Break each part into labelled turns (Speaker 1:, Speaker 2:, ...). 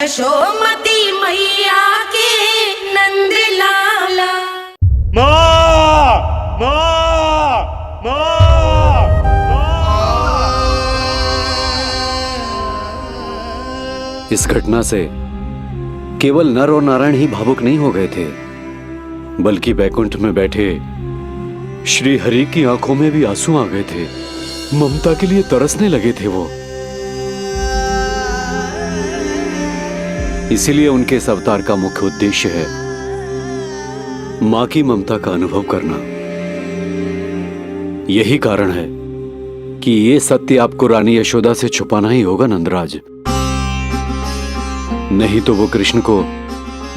Speaker 1: यशोमती मैया के नंद लाला।
Speaker 2: माँ, माँ, माँ,
Speaker 3: इस घटना से केवल नर और नारायण ही भावुक नहीं हो गए थे, बल्कि बैकुंठ में बैठे श्री हरि की आंखों में भी आंसू आ गए थे। ममता के लिए तरसने लगे थे वो। इसीलिए उनके इस अवतार का मुख्य उद्देश्य है मां की ममता का अनुभव करना। यही कारण है कि ये सत्य आपको रानी यशोदा से छुपाना ही होगा नंदराज। नहीं तो वो कृष्ण को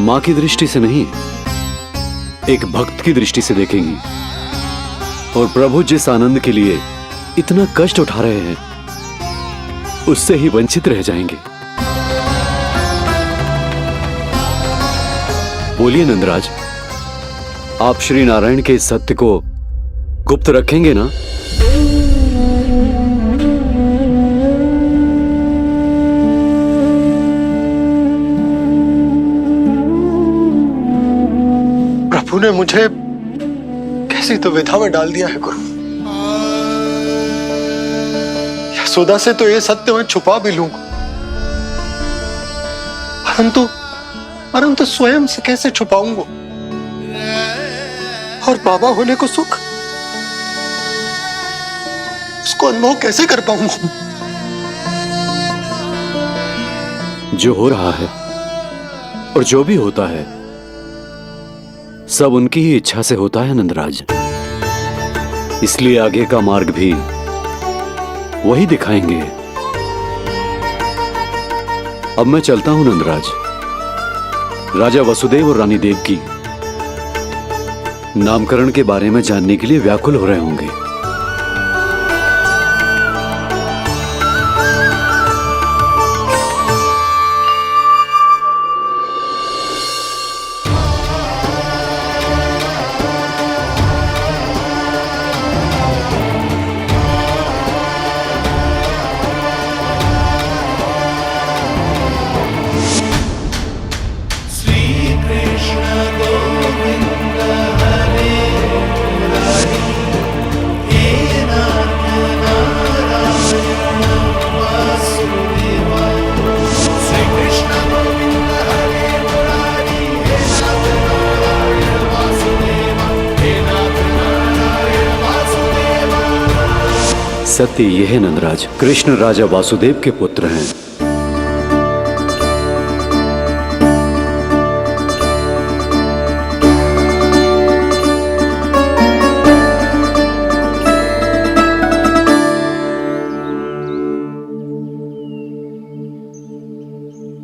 Speaker 3: मां की दृष्टि से नहीं, एक भक्त की दृष्टि से देखेंगी, और प्रभु जिस आनंद के लिए इतना कष्ट उठा रहे हैं उससे ही वंचित रह जाएंगे। बोलिए नंदराज, आप श्री नारायण के इस सत्य को गुप्त रखेंगे ना?
Speaker 4: प्रभु ने मुझे कैसी दुविधा में डाल दिया है गुरु। यशोदा से तो ये सत्य मैं छुपा भी लूंगा, परंतु स्वयं से कैसे छुपाऊंगा? और बाबा होने को सुख, उसको अनुभव कैसे कर पाऊंगा?
Speaker 3: जो हो रहा है और जो भी होता है सब उनकी ही इच्छा से होता है नंदराज। इसलिए आगे का मार्ग भी वही दिखाएंगे। अब मैं चलता हूं नंदराज। राजा वसुदेव और रानी देवकी नामकरण के बारे में जानने के लिए व्याकुल हो रहे होंगे। सत्य यह है नंदराज, कृष्ण राजा वासुदेव के पुत्र हैं।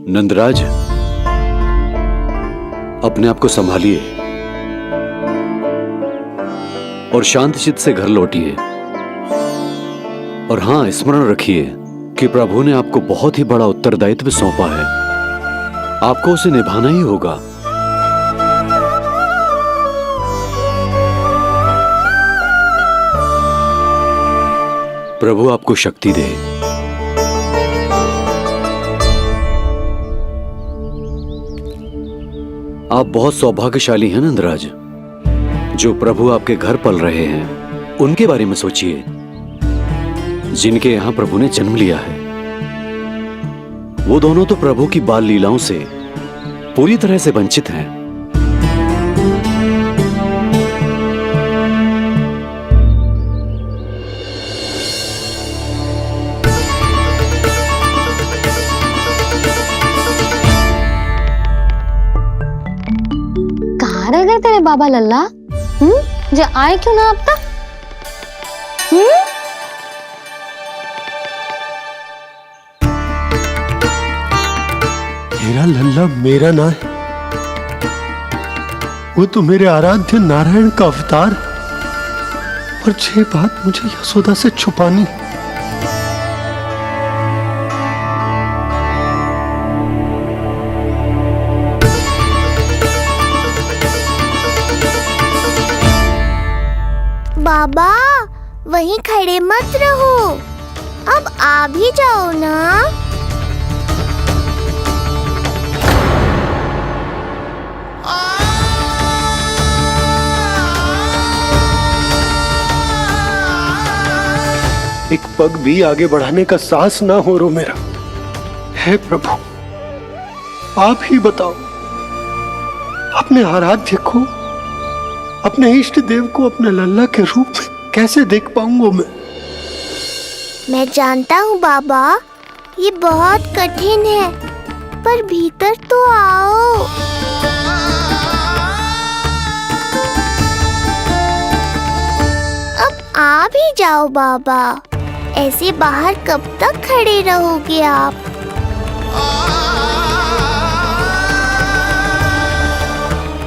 Speaker 3: नंदराज, अपने आप को संभालिए और शांत चित्त से घर लौटिए। और हां, स्मरण रखिए कि प्रभु ने आपको बहुत ही बड़ा उत्तरदायित्व सौंपा है, आपको उसे निभाना ही होगा। प्रभु आपको शक्ति दे। आप बहुत सौभाग्यशाली हैं नंदराज। जो प्रभु आपके घर पल रहे हैं उनके बारे में सोचिए, जिनके यहां प्रभु ने जन्म लिया है। वो दोनों तो प्रभु की बाल लीलाओं से पूरी तरह से वंचित हैं।
Speaker 5: कहाँ रह गए तेरे बाबा लल्ला? जो आए क्यों ना अब तक?
Speaker 4: मेरा लल्ला मेरा ना है, वो तो मेरे आराध्य नारायण का अवतार। पर ये बात मुझे यशोदा से छुपानी।
Speaker 6: बाबा वहीं खड़े मत रहो, अब आ भी जाओ ना।
Speaker 4: एक पग भी आगे बढ़ाने का साहस ना हो रो मेरा। हे प्रभु, आप ही बताओ, अपने आराध्य को, अपने इष्ट देव को अपने लल्ला के रूप में कैसे देख पाऊंगा
Speaker 6: मैं जानता हूँ बाबा, ये बहुत कठिन है, पर भीतर तो आओ। अब आ भी जाओ बाबा, ऐसे बाहर कब तक खड़े रहोगे आप?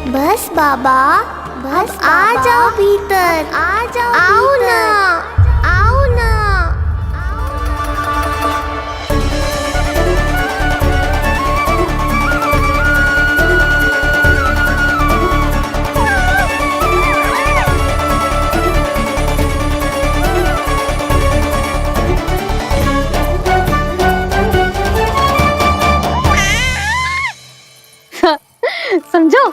Speaker 6: बस बाबा, बस आ जाओ भीतर, आ जाओ, आओ ना, आओ ना।
Speaker 5: समझो?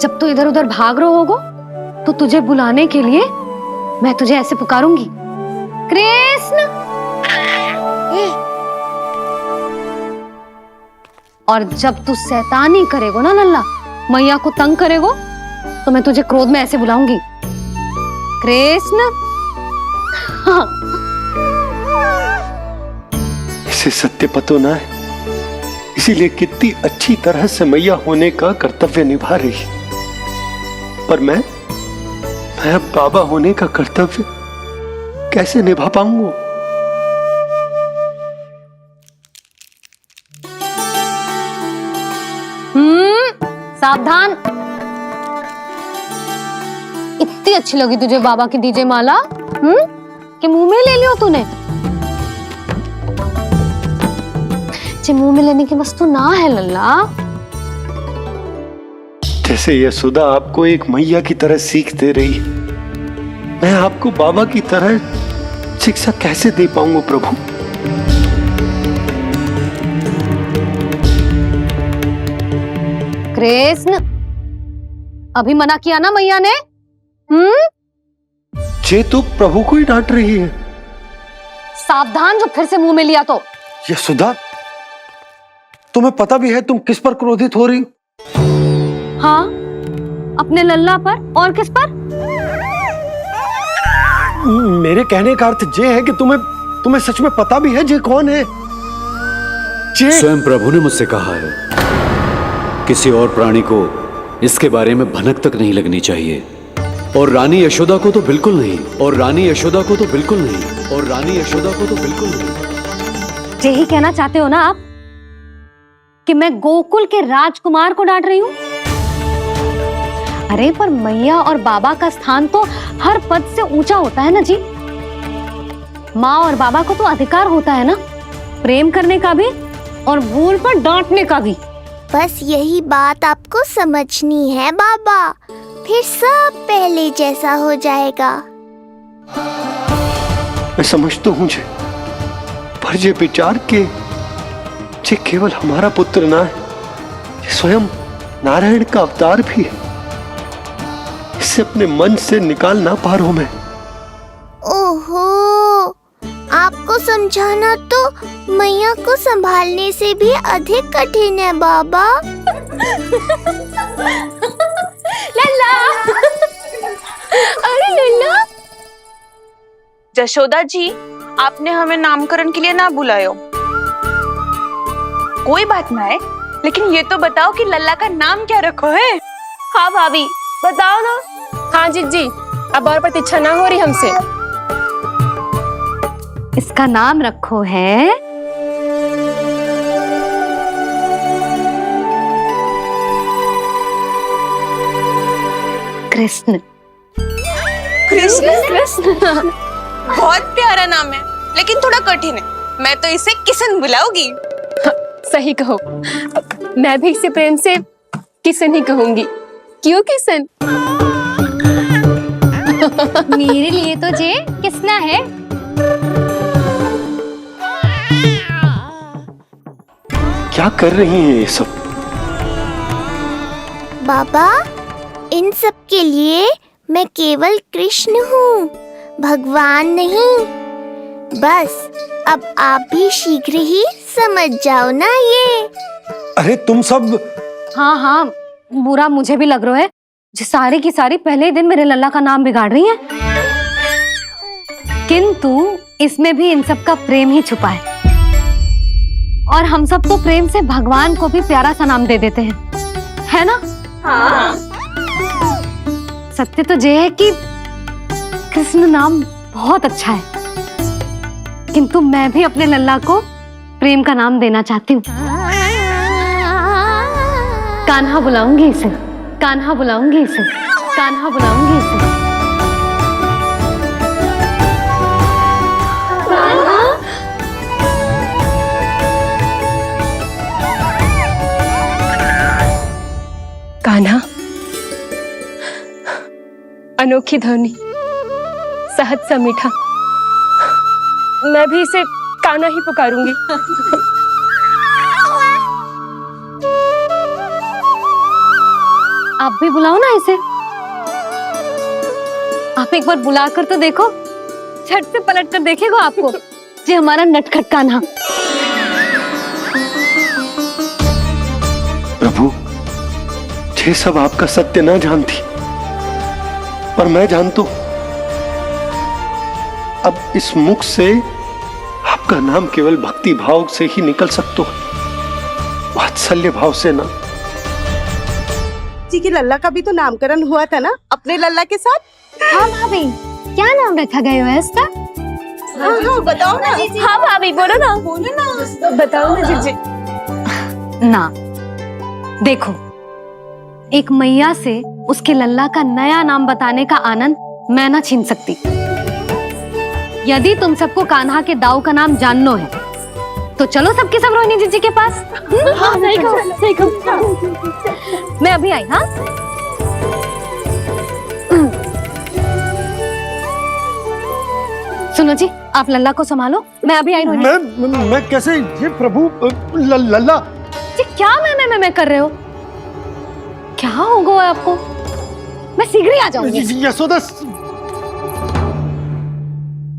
Speaker 5: जब तू इधर उधर भाग रहा होगा तो तुझे बुलाने के लिए मैं तुझे ऐसे पुकारूंगी, कृष्ण। और जब तू शैतानी करेगो ना लल्ला, मैया को तंग करेगो, तो मैं तुझे क्रोध में ऐसे बुलाऊंगी, कृष्ण। हाँ।
Speaker 4: इसे सत्य पतो ना है, इसीलिए कितनी अच्छी तरह से मैया होने का कर्तव्य निभा रही है। पर मैं अब बाबा होने का कर्तव्य कैसे निभा पाऊंगा?
Speaker 5: सावधान। इतनी अच्छी लगी तुझे बाबा की दीजे माला, कि मुंह में ले लियो तूने? मुंह में लेने की वस्तु ना है लल्ला।
Speaker 4: जैसे यशोदा आपको एक मैया की तरह सीख दे रही है, मैं आपको बाबा की तरह शिक्षा कैसे दे पाऊंगा प्रभु?
Speaker 5: कृष्ण, अभी मना किया ना मैया ने?
Speaker 4: जे तो प्रभु को ही डांट रही है।
Speaker 5: सावधान, जो फिर से मुंह में लिया तो।
Speaker 4: यशोदा, तुम्हें पता भी है तुम किस पर क्रोधित हो रही?
Speaker 5: हाँ, अपने लल्ला पर। और किस पर?
Speaker 4: मेरे कहने का अर्थ ये है कि तुम्हें सच में पता भी है जे कौन है?
Speaker 3: स्वयं प्रभु ने मुझसे कहा है, किसी और प्राणी को इसके बारे में भनक तक नहीं लगनी चाहिए। और रानी यशोदा को तो बिल्कुल नहीं, और रानी यशोदा को तो बिल्कुल नहीं, और रानी यशोदा को तो बिल्कुल नहीं।
Speaker 5: यही कहना चाहते हो ना आप कि मैं गोकुल के राजकुमार को डांट रही हूँ? अरे पर मैया और बाबा का स्थान तो हर पद से ऊंचा होता है ना जी। माँ और बाबा को तो अधिकार होता है ना, प्रेम करने का भी और भूल पर डांटने का भी।
Speaker 6: बस यही बात आपको समझनी है बाबा, फिर सब पहले जैसा हो जाएगा।
Speaker 4: मैं समझ तो हूँ, पर ये विचार के ये केवल हमारा पुत्र ना है, ये स्वयं नारायण का अवतार भी है। इसे अपने मन से निकाल ना पा रहा हूं मैं।
Speaker 6: ओहो, आपको समझाना तो मैया को संभालने से भी अधिक कठिन है बाबा।
Speaker 1: लल्ला। अरे लल्ला।
Speaker 7: जशोदा जी, आपने हमें नामकरण के लिए ना बुलायो। कोई बात ना है, लेकिन ये तो बताओ कि लल्ला का नाम क्या रखो है?
Speaker 1: हाँ भाभी, बताओ ना।
Speaker 8: हाँ जीजी, अब और प्रतीक्षा ना हो रही हमसे।
Speaker 5: इसका नाम रखो है कृष्ण।
Speaker 7: कृष्ण? बहुत प्यारा नाम है, लेकिन थोड़ा कठिन है। मैं तो इसे किशन बुलाऊंगी।
Speaker 8: सही कहो, मैं भी इसे प्रेम से किशन ही कहूंगी। क्यों किशन?
Speaker 5: मेरे लिए तो जे किसना है।
Speaker 4: क्या कर रही हैं ये सब?
Speaker 6: बाबा, इन सब के लिए मैं केवल कृष्ण हूँ, भगवान नहीं। बस अब आप भी शीघ्र ही समझ जाओ ना ये।
Speaker 4: अरे तुम सब
Speaker 5: हाँ हाँ, बुरा मुझे भी लग रहा है, जो सारी की सारी पहले ही दिन मेरे लल्ला का नाम बिगाड़ रही है। किंतु इसमें भी इन सब का प्रेम ही छुपा है, और हम सब तो प्रेम से भगवान को भी प्यारा सा नाम दे देते हैं, है ना? हाँ। सत्य तो ये है कि कृष्ण नाम बहुत अच्छा है, किंतु मैं भी अपने लल्ला को प्रेम का नाम देना चाहती हूँ। कान्हा बुलाऊंगी इसे, कान्हा बुलाऊंगी इसे, कान्हा बुलाऊंगी इसे।
Speaker 8: कान्हा, अनोखी ध्वनि, सहज सा मीठा, मैं भी इसे कान्हा ही पुकारूंगी।
Speaker 5: आप भी बुलाओ ना इसे। आप एक बार बुलाकर तो देखो, झट से पलट कर देखेगा आपको ये हमारा नटखट कान्हा।
Speaker 4: प्रभु, ये सब आपका सत्य ना जानती, पर मैं जानता हूं। अब इस मुख से आपका नाम केवल भक्ति भाव से ही निकल सकता है, वात्सल्य भाव से ना।
Speaker 9: जी की लल्ला का भी तो नामकरण हुआ था ना अपने लल्ला के साथ।
Speaker 5: हाँ भाभी, क्या नाम रखा गया है इसका?
Speaker 9: हाँ, बताओ ना।
Speaker 1: हाँ भाभी, बोलो ना।
Speaker 8: बताओ ना जीजी।
Speaker 5: ना, देखो, एक मैया से उसके लल्ला का नया नाम बताने का आनंद मैं ना छीन सकती। यदि तुम सबको कान्हा के दाऊ का नाम जानना है तो चलो सबके सब रोहिणी जीजी के पास।
Speaker 1: हाँ, सही कहो, सही कहो।
Speaker 5: मैं अभी आई। हाँ, सुनो जी, आप लल्ला को संभालो, मैं अभी आई। रोहिणी,
Speaker 4: मैं कैसे? ये प्रभु लल्ला
Speaker 5: जी क्या मैं कर रहे हो? क्या हो गया आपको? मैं शीघ्र ही आ जाऊंगी।
Speaker 4: यशोदा,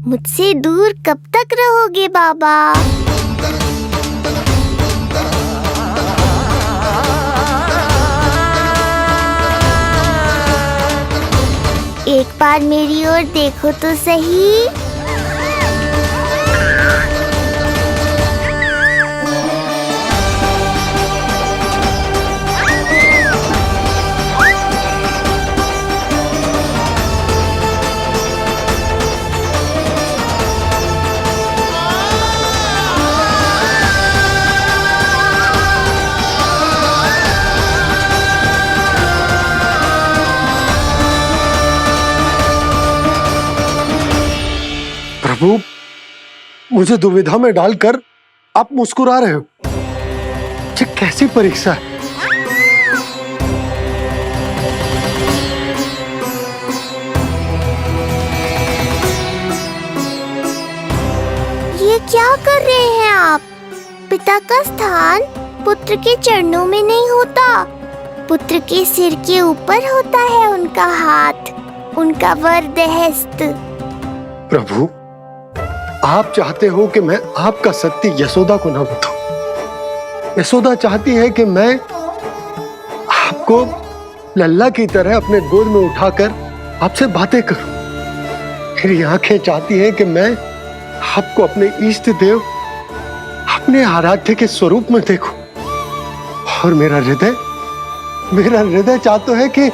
Speaker 6: मुझसे दूर कब तक रहोगे बाबा? एक बार मेरी ओर देखो तो सही।
Speaker 4: प्रभु, मुझे दुविधा में डालकर आप मुस्कुरा रहे हो। ये कैसी परीक्षा है?
Speaker 6: ये क्या कर रहे हैं आप? पिता का स्थान पुत्र के चरणों में नहीं होता, पुत्र के सिर के ऊपर होता है उनका हाथ, उनका वरदहस्त।
Speaker 4: प्रभु, आप चाहते हो कि मैं आपका सत्य यशोदा को ना बताऊं। यशोदा चाहती है कि मैं आपको लल्ला की तरह अपने गोद में उठाकर आपसे बातें करूं। मेरी आंखें चाहती हैं कि मैं आपको अपने इष्ट देव, अपने आराध्य के स्वरूप में देखूं। और मेरा हृदय चाहता है कि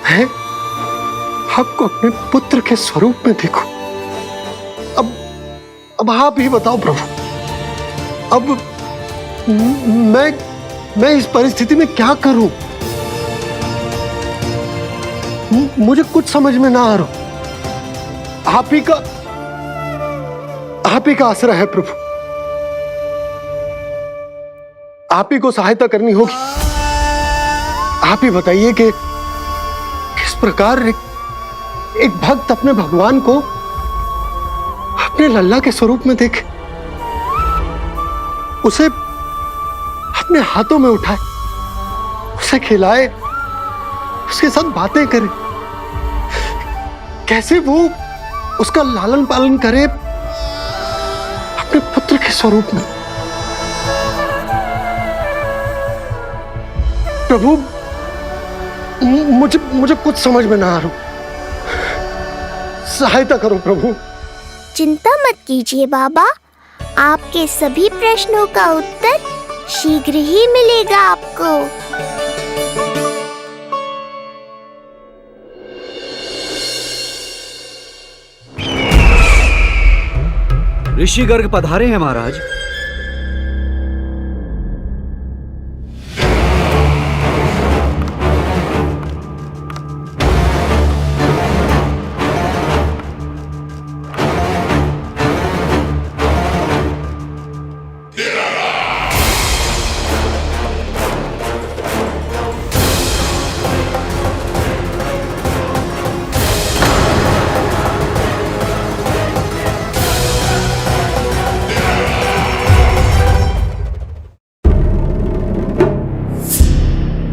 Speaker 4: मैं आपको अपने पुत्र के स्वरूप में देखूं। अब आप ही बताओ प्रभु, अब मैं इस परिस्थिति में क्या करूं? मुझे कुछ समझ में ना आ रहा। आप ही का आसरा है प्रभु। आप ही को सहायता करनी होगी। आप ही बताइए कि किस प्रकार एक भक्त अपने भगवान को अपने लल्ला के स्वरूप में देखे, उसे अपने हाथों में उठाए, उसे खिलाए, उसके साथ बातें करे, कैसे वो उसका लालन पालन करे अपने पुत्र के स्वरूप में। प्रभु, मुझे कुछ समझ में ना आ रहा, सहायता करो प्रभु।
Speaker 6: चिंता मत कीजिए बाबा, आपके सभी प्रश्नों का उत्तर शीघ्र ही मिलेगा आपको।
Speaker 3: ऋषि गर्ग पधारे हैं महाराज।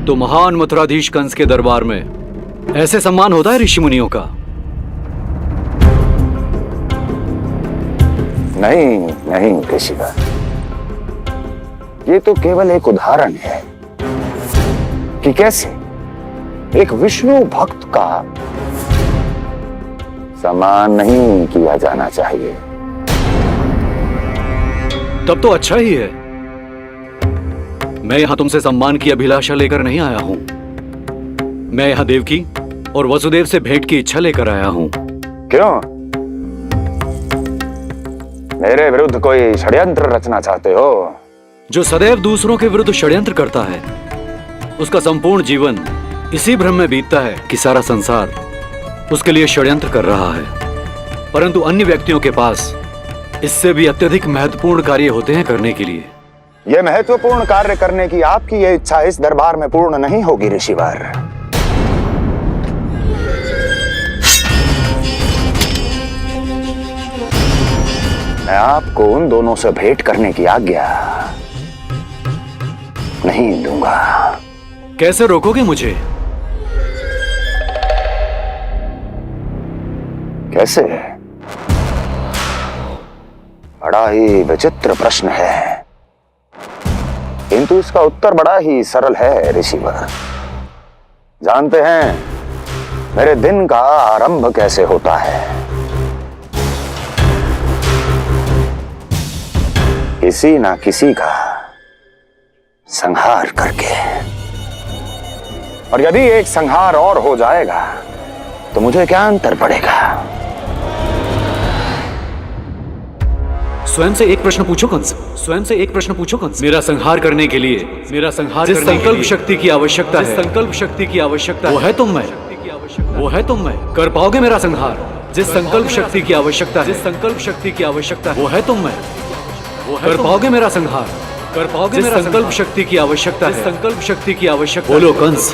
Speaker 3: तो महान मथुराधीश कंस के दरबार में ऐसे सम्मान होता है ऋषि मुनियों का?
Speaker 10: नहीं नहीं ऋषिवर, ये तो केवल एक उदाहरण है कि कैसे एक विष्णु भक्त का सम्मान नहीं किया जाना चाहिए।
Speaker 3: तब तो अच्छा ही है। मैं यहां तुमसे सम्मान की अभिलाषा लेकर नहीं आया हूं। मैं यहां देवकी और वसुदेव से भेंट की इच्छा लेकर आया हूं।
Speaker 10: क्यों? मेरे विरुद्ध कोई षड्यंत्र रचना चाहते हो?
Speaker 3: जो सदैव दूसरों के विरुद्ध षड्यंत्र करता है, उसका संपूर्ण जीवन इसी भ्रम में बीतता है कि सारा संसार उसके लिए षड्यंत्र कर रहा है। परंतु अन्य व्यक्तियों के पास इससे भी अत्यधिक महत्वपूर्ण कार्य होते हैं करने के लिए।
Speaker 10: यह महत्वपूर्ण कार्य करने की आपकी यह इच्छा इस दरबार में पूर्ण नहीं होगी ऋषिवर। मैं आपको उन दोनों से भेंट करने की आज्ञा नहीं दूंगा।
Speaker 3: कैसे रोकोगे मुझे?
Speaker 10: कैसे? बड़ा ही विचित्र प्रश्न है, किंतु इसका उत्तर बड़ा ही सरल है ऋषिवर। जानते हैं मेरे दिन का आरंभ कैसे होता है? किसी ना किसी का संहार करके। और यदि एक संहार और हो जाएगा तो मुझे क्या अंतर पड़ेगा?
Speaker 3: स्वयं से एक प्रश्न पूछो कंस। स्वयं से एक प्रश्न पूछो कंस। मेरा संहार करने के लिए, जिस संकल्प शक्ति की आवश्यकता है, संकल्प शक्ति की आवश्यकता वो है तुम में, वो है तुम में। कर पाओगे मेरा संहार? जिस संकल्प शक्ति की आवश्यकता है, जिस संकल्प शक्ति की आवश्यकता है वो है तुम में। कर पाओगे मेरा संहार? कर पाओगे मेरा संकल्प शक्ति की आवश्यकता है, संकल्प शक्ति की आवश्यकता। बोलो कंस,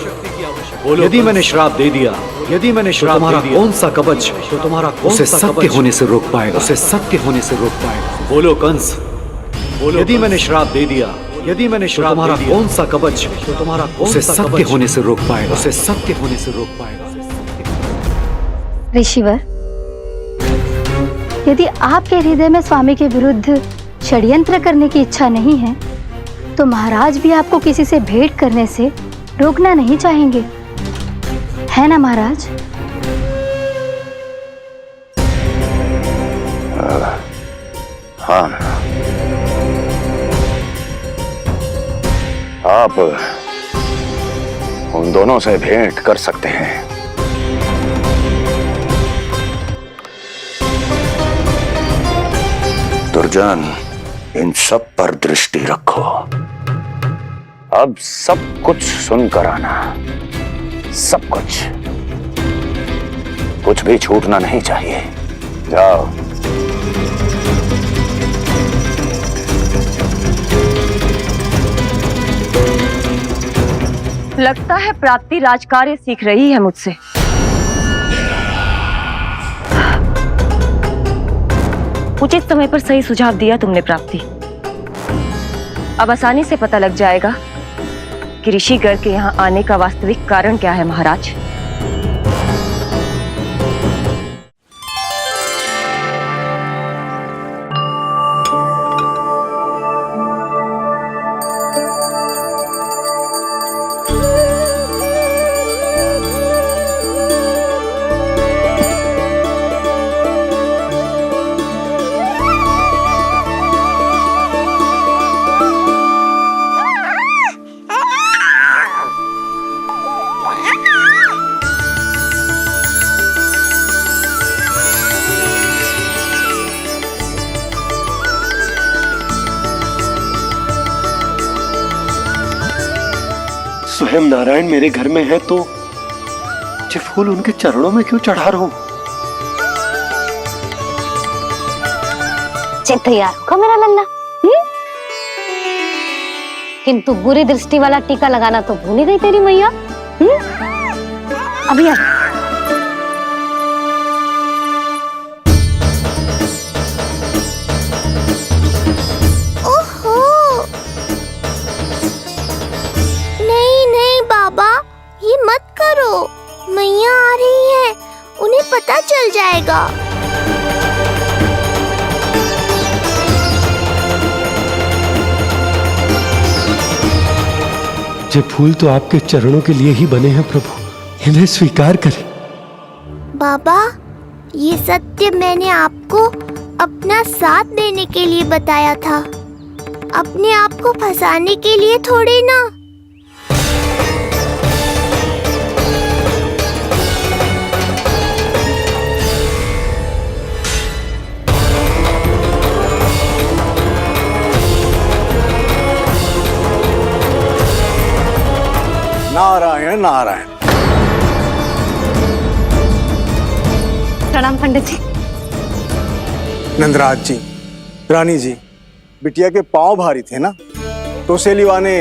Speaker 3: बोलो। यदि मैंने श्राप दे दिया, यदि मैंने श्राप दे दिया, कौन सा कवच तो तुम्हारा उसे सत्य होने से रोक पाएगा? उसे सत्य होने से रोक पाएगा? बोलो कंस, बोलो। यदि मैंने श्राप दे दिया, यदि मैंने श्राप तुम्हारा कौन सा कवच तो तुम्हारा उसे सत्य होने से रोक पाएगा? उसे सत्य होने से रोक पाएगा?
Speaker 1: ऋषिवर, यदि आपके हृदय में स्वामी के विरुद्ध षड्यंत्र करने की इच्छा नहीं है, तो महाराज भी आपको किसी से भेंट करने से रोकना नहीं चाहेंगे, है ना महाराज?
Speaker 10: हाँ, आप उन दोनों से भेंट कर सकते हैं। दुर्जन, इन सब पर दृष्टि रखो। अब सब कुछ सुनकर आना, सब कुछ भी छूटना नहीं चाहिए। जाओ।
Speaker 8: लगता है प्राप्ति राजकार्य सीख रही है मुझसे। उचित समय पर सही सुझाव दिया तुमने प्राप्ति। अब आसानी से पता लग जाएगा कि ऋषिगर के यहाँ आने का वास्तविक कारण क्या है महाराज।
Speaker 4: स्वयं नारायण मेरे घर में है तो ये फूल उनके चरणों में क्यों चढ़ा रहा हूं?
Speaker 5: तैयार हो मेरा लल्ला। किंतु बुरी दृष्टि वाला टीका लगाना तो भूल ही गई तेरी मैया। अभी आ।
Speaker 6: ओहो, नहीं नहीं बाबा, ये मत करो। मैया आ रही है, उन्हें पता चल जाएगा।
Speaker 4: ये फूल तो आपके चरणों के लिए ही बने हैं प्रभु, इन्हें स्वीकार करें।
Speaker 6: बाबा, ये सत्य मैंने आपको अपना साथ देने के लिए बताया था, अपने आप को फंसाने के लिए थोड़ी ना।
Speaker 10: नारायण नारायण।
Speaker 5: प्रणाम पंडित जी।
Speaker 10: नंदराज जी, रानी जी, बिटिया के पांव भारी थे ना, तो सेलिवाने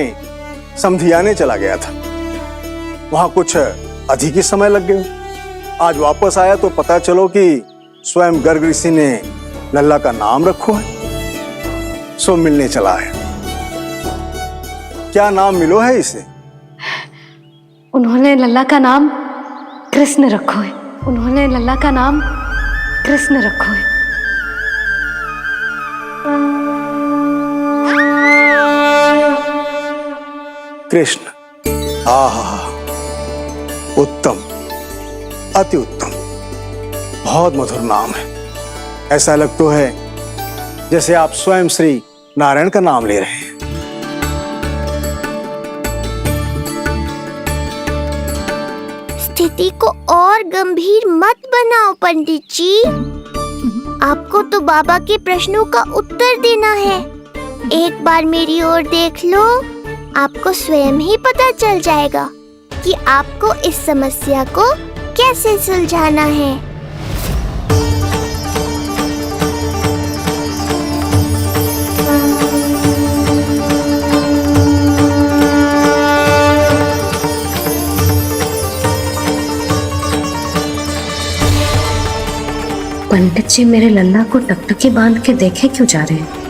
Speaker 10: समधियाने चला गया था, वहां कुछ अधिक ही समय लग गया। आज वापस आया तो पता चलो कि स्वयं गर्ग ऋषि ने लल्ला का नाम रखो है, सो मिलने चला है। क्या नाम मिलो है इसे?
Speaker 5: उन्होंने लल्ला का नाम कृष्ण रखो है। उन्होंने लल्ला का नाम कृष्ण रखो है।
Speaker 10: कृष्ण। आहा, उत्तम, अति उत्तम, बहुत मधुर नाम है। ऐसा लगता है जैसे आप स्वयं श्री नारायण का नाम ले रहे हैं।
Speaker 6: स्थिति को और गंभीर मत बनाओ पंडित जी। आपको तो बाबा के प्रश्नों का उत्तर देना है। एक बार मेरी ओर देख लो, आपको स्वयं ही पता चल जाएगा कि आपको इस समस्या को कैसे सुलझाना है।
Speaker 5: पंडित जी मेरे लल्ला को टकटकी बांध के देखे क्यों जा रहे हैं?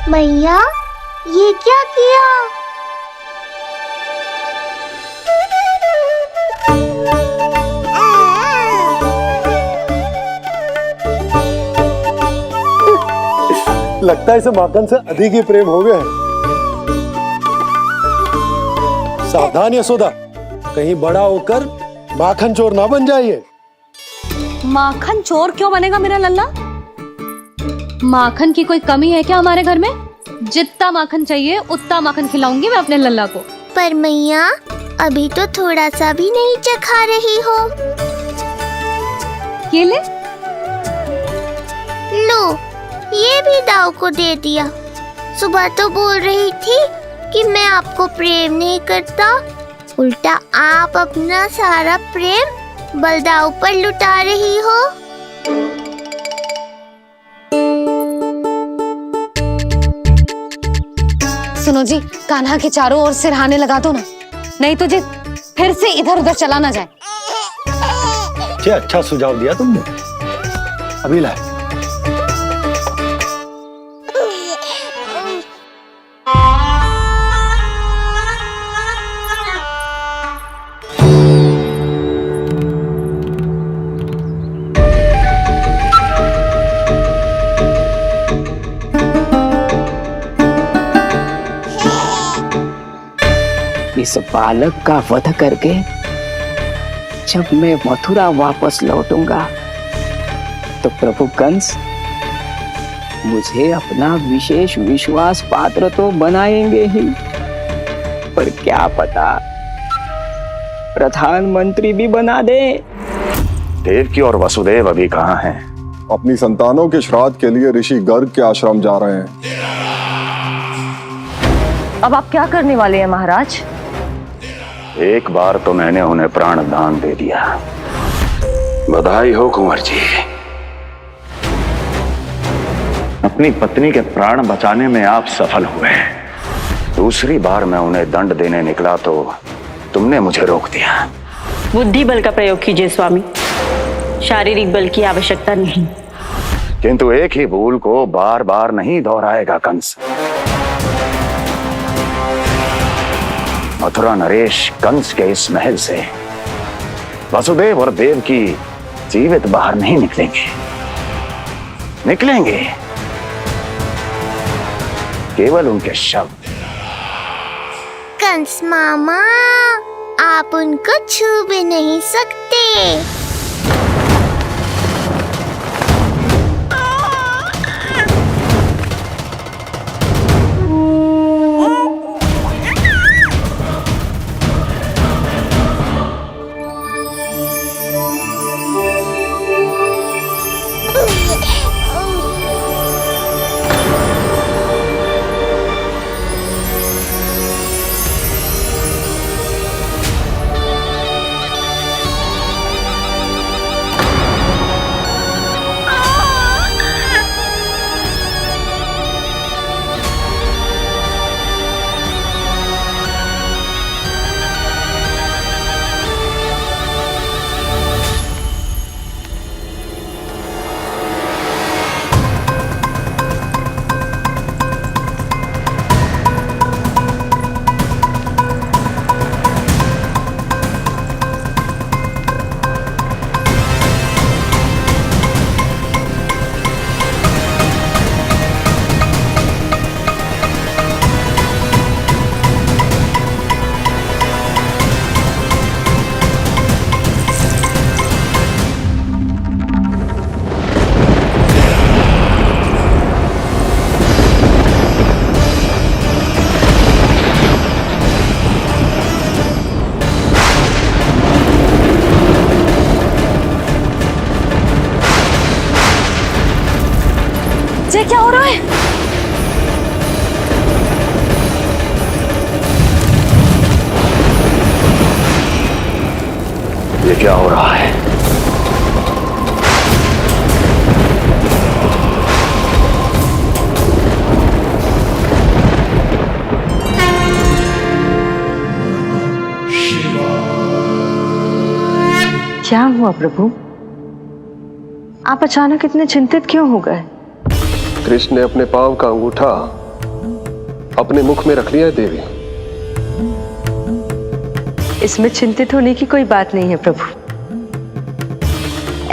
Speaker 6: मैया, ये क्या किया?
Speaker 4: लगता है इसे माखन से अधिक ही प्रेम हो गया है। सावधान यशोदा, कहीं बड़ा होकर माखन चोर ना बन जाइए।
Speaker 5: माखन चोर क्यों बनेगा मेरा लल्ला? माखन की कोई कमी है क्या हमारे घर में? जितना माखन चाहिए उतना माखन खिलाऊंगी मैं अपने लल्ला को।
Speaker 6: पर मैया, अभी तो थोड़ा सा भी नहीं चखा रही हो।
Speaker 5: ये ले।
Speaker 6: लो, ये भी दाऊ को दे दिया। सुबह तो बोल रही थी कि मैं आपको प्रेम नहीं करता, उल्टा आप अपना सारा प्रेम बलदाऊ पर लुटा रही हो।
Speaker 5: सुनो जी, कान्हा के चारों ओर सिरहाने लगा दो ना, नहीं तो जी फिर से इधर उधर चला ना जाए।
Speaker 4: क्या अच्छा सुझाव दिया तुमने। अभी लाए।
Speaker 11: इस बालक का वध करके जब मैं मथुरा वापस लौटूंगा तो प्रभु कंस मुझे अपना विशेष विश्वास पात्र तो बनाएंगे ही, पर क्या पता प्रधानमंत्री भी बना दे।
Speaker 12: देवकी और वसुदेव अभी कहाँ हैं?
Speaker 13: अपनी संतानों के श्राद्ध के लिए ऋषि गर्ग के आश्रम जा रहे हैं।
Speaker 8: अब आप क्या करने वाले हैं महाराज?
Speaker 12: एक बार तो मैंने उन्हें प्राण दान दे दिया। बधाई हो कुंवर जी। अपनी पत्नी के प्राण बचाने में आप सफल हुए। दूसरी बार मैं उन्हें दंड देने निकला तो तुमने मुझे रोक दिया।
Speaker 14: बुद्धि बल का प्रयोग कीजिए स्वामी, शारीरिक बल की आवश्यकता नहीं।
Speaker 12: किंतु एक ही भूल को बार बार नहीं दोहराएगा कंस। मथुरा नरेश कंस के इस महल से वसुदेव और देवकी जीवित बाहर नहीं निकलेंगे, केवल उनके शव।
Speaker 6: कंस मामा, आप उनको छू भी नहीं सकते।
Speaker 8: ये क्या हो रहा है?
Speaker 12: ये क्या हो रहा है?
Speaker 8: क्या हुआ प्रभु? आप अचानक इतने चिंतित क्यों हो गए?
Speaker 13: कृष्ण ने अपने पांव का अंगूठा अपने मुख में रख लिया है देवी।
Speaker 8: इसमें चिंतित होने की कोई बात नहीं है प्रभु।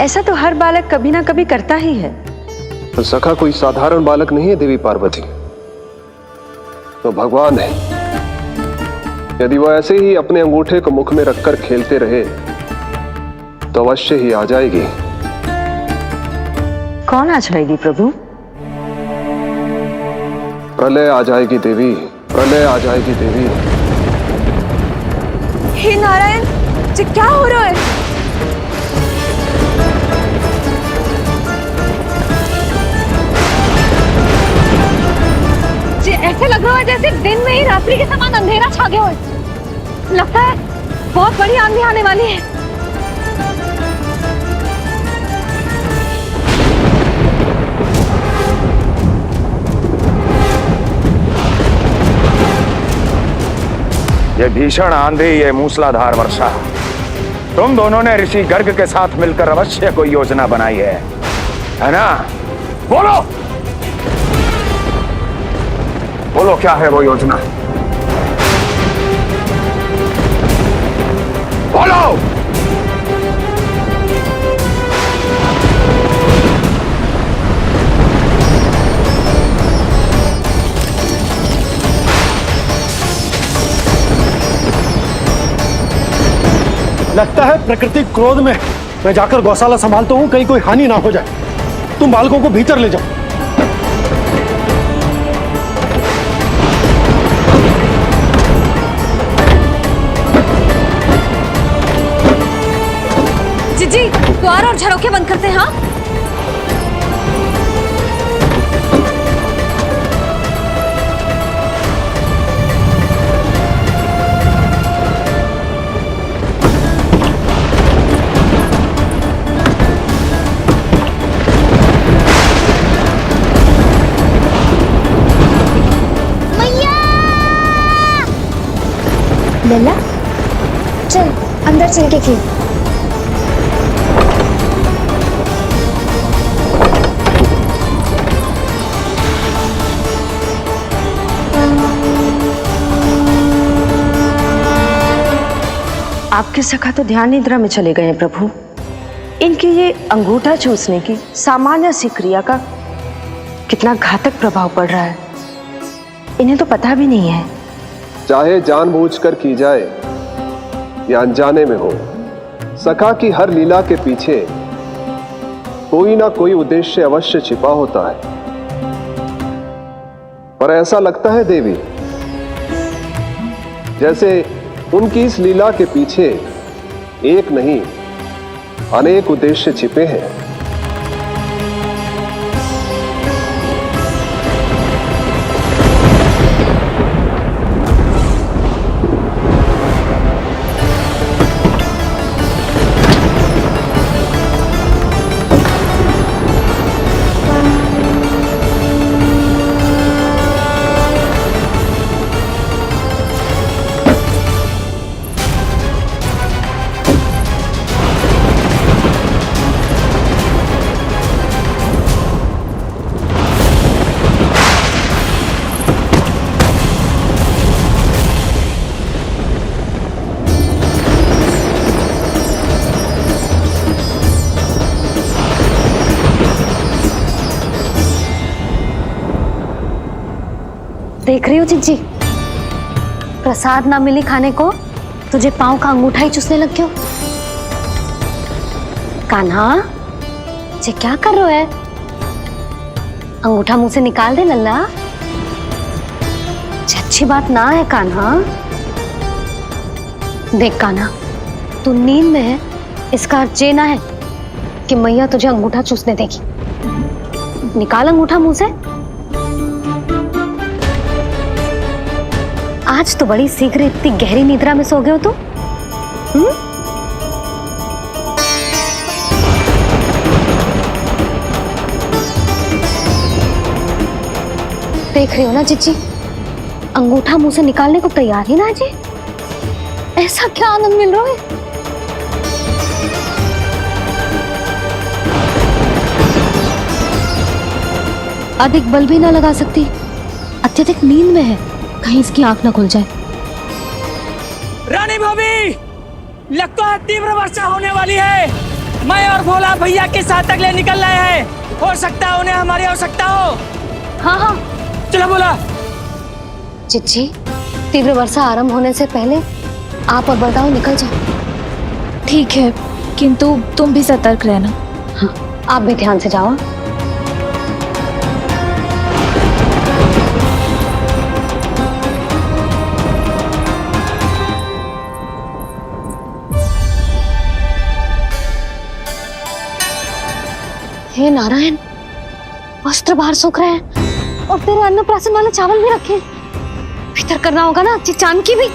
Speaker 8: ऐसा तो हर बालक कभी ना कभी करता ही है।
Speaker 13: तो सखा कोई साधारण बालक नहीं है देवी पार्वती, तो भगवान है। यदि वो ऐसे ही अपने अंगूठे को मुख में रखकर खेलते रहे तो अवश्य ही आ जाएगी।
Speaker 8: कौन आ जाएगी प्रभु?
Speaker 13: प्रलय आ जाएगी देवी, प्रलय आ जाएगी देवी।
Speaker 8: हे नारायण, ये क्या हो रहा है?
Speaker 5: जैसे दिन में ही रात्रि के समान अंधेरा छा गया हो। लगता है बहुत बड़ी आंधी आने वाली है।
Speaker 12: ये भीषण आंधी, ये मूसलाधार वर्षा, तुम दोनों ने ऋषि गर्ग के साथ मिलकर अवश्य कोई योजना बनाई है ना? बोलो बोलो, क्या है वो योजना? बोलो।
Speaker 4: लगता है प्रकृति क्रोध में। मैं जाकर गौशाला संभालता हूँ, कहीं कोई हानि ना हो जाए। तुम बालकों को भीतर ले जाओ।
Speaker 5: जीजी, द्वार और झरोखे बंद करते हैं। हाँ,
Speaker 6: लल्ला, चल अंदर चल के खेल।
Speaker 14: आपके सखा तो ध्यान निद्रा में चले गए हैं प्रभु। इनकी ये अंगूठा चूसने की सामान्य सी क्रिया का कितना घातक प्रभाव पड़ रहा है, इन्हें तो पता भी नहीं है।
Speaker 13: चाहे जानबूझकर की जाए या अनजाने में हो, सखा की हर लीला के पीछे कोई ना कोई उद्देश्य अवश्य छिपा होता है। पर ऐसा लगता है देवी, जैसे उनकी इस लीला के पीछे एक नहीं अनेक उद्देश्य छिपे हैं।
Speaker 5: देख रही हो जीजी, प्रसाद ना मिली खाने को, तुझे पांव का अंगूठा ही चूसने लग गयो। कान्हा, ये क्या कर रहे हो है? अंगूठा मुंह से निकाल दे लल्ला। अच्छी बात ना है कान्हा। देख कान्हा, तू नींद में है, इसका अर्थ ये ना है कि मैया तुझे अंगूठा चूसने देगी। निकाल अंगूठा मुंह से। आज तो बड़ी शीघ्र इतनी गहरी निद्रा में सो गए हो तुम। देख रही हो ना जीजी, अंगूठा मुंह से निकालने को तैयार ही ना जी। ऐसा क्या आनंद मिल रहा है? अधिक बल भी ना लगा सकती, अत्यधिक नींद में है, कहीं इसकी आंख ना खुल जाए।
Speaker 15: रानी भाभी, लगता है तीव्र वर्षा होने वाली है। मैं और भोला भैया के साथ अगले निकल रहे हैं। हो सकता है उन्हें हमारी आवश्यकता हो।
Speaker 5: हाँ हाँ,
Speaker 15: चलो बोला।
Speaker 5: चिच्ची, तीव्र वर्षा आरंभ होने से पहले आप और बलदाऊ निकल जाओ।
Speaker 8: ठीक है, किंतु तुम भी सतर्क रहना।
Speaker 5: हाँ, आप भी ध्यान से जाओ। हे नारायण, वस्त्र बाहर सूख रहे हैं और तेरे अन्नप्राशन वाले चावल भी रखे हैं। भीतर करना होगा ना जी, चांद की भी।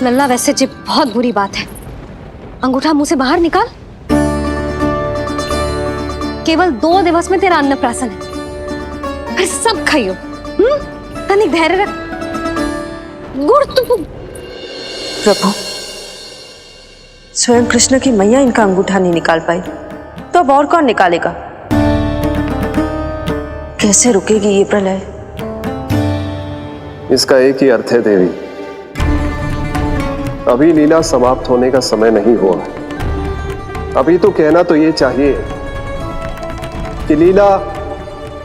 Speaker 5: लल्ला वैसे जी बहुत बुरी बात है, अंगूठा मुंह से बाहर निकाल। केवल 2 दिवस में तेरा अन्नप्राशन है, फिर सब खाइयो। तनिक धैर्य रख। गुड़ तो
Speaker 14: प्रभु, स्वयं कृष्ण की मैया इनका अंगूठा नहीं निकाल पाई, तो अब और कौन निकालेगा? कैसे रुकेगी ये प्रलय?
Speaker 13: इसका एक ही अर्थ है देवी, अभी लीला समाप्त होने का समय नहीं हुआ। अभी तो कहना तो ये चाहिए कि लीला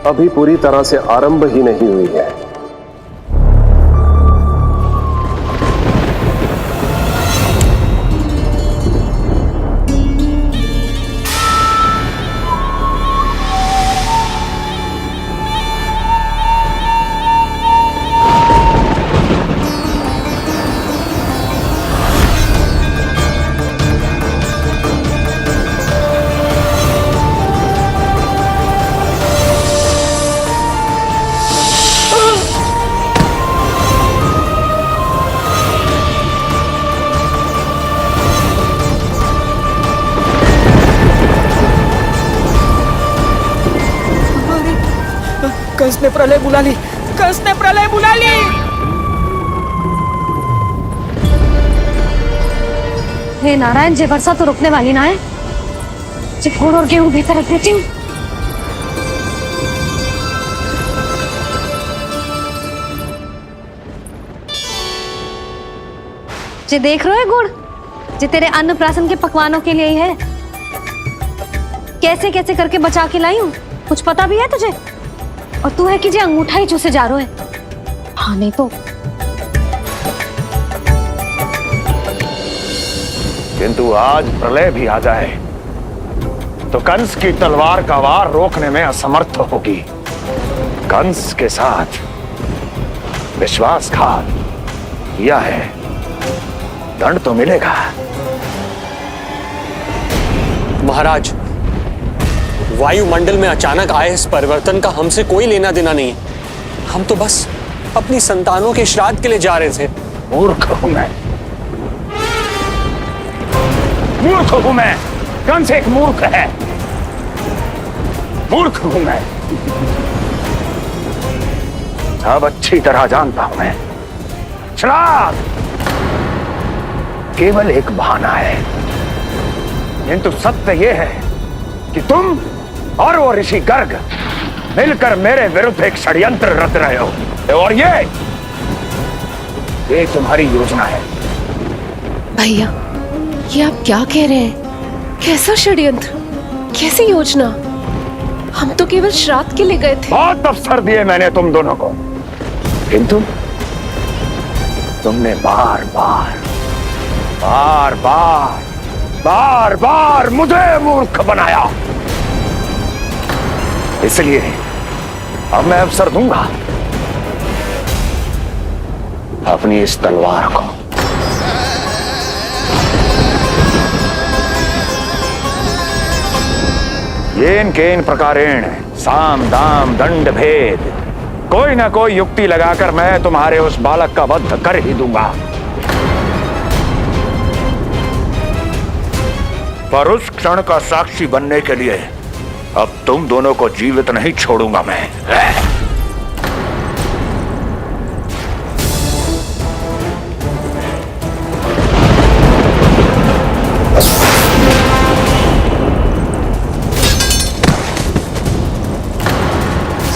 Speaker 13: अभी पूरी तरह से आरंभ ही नहीं हुई है।
Speaker 15: कंस ने प्रलय बुला ली, कंस ने प्रलय बुला ली।
Speaker 5: हे नारायण, जे वर्षा तो रुकने वाली ना है। जे गुड़ और गेहूं भीतर रख देती हूँ। जे देख रहे हो गुड़, जे तेरे अन्नप्राशन के पकवानों के लिए ही है। कैसे कैसे करके बचा के लाई हूँ, कुछ पता भी है तुझे? और तू है कि जे अंगूठा ही चूसे जा रहा है। हाँ नहीं तो।
Speaker 12: किंतु आज प्रलय भी आ जाए तो कंस की तलवार का वार रोकने में असमर्थ होगी। कंस के साथ विश्वासघात किया है, दंड तो मिलेगा।
Speaker 16: महाराज, वायुमंडल में अचानक आए इस परिवर्तन का हमसे कोई लेना देना नहीं है। हम तो बस अपनी संतानों के श्राद्ध के लिए जा रहे थे।
Speaker 12: मूर्ख हूं मैं, मूर्ख हूं मैं। कंस एक मूर्ख है, मूर्ख हूं मैं। अब अच्छी तरह जानता हूं मैं, श्राद्ध केवल एक बहाना है। किंतु सत्य यह है कि तुम और वो ऋषि गर्ग मिलकर मेरे विरुद्ध एक षड्यंत्र रच रहे हो, और ये तुम्हारी योजना है।
Speaker 8: भैया, ये आप क्या कह रहे हैं? कैसा षड्यंत्र, कैसी योजना? हम तो केवल श्राद्ध के लिए गए थे।
Speaker 12: बहुत अवसर दिए मैंने तुम दोनों को, किंतु तुमने बार बार बार बार बार बार मुझे मूर्ख बनाया। इसलिए अब मैं अवसर दूंगा अपनी इस तलवार को। येन केन प्रकारेण साम दाम दंड भेद, कोई ना कोई युक्ति लगाकर मैं तुम्हारे उस बालक का वध कर ही दूंगा। पर उस क्षण का साक्षी बनने के लिए अब तुम दोनों को जीवित नहीं छोड़ूंगा मैं।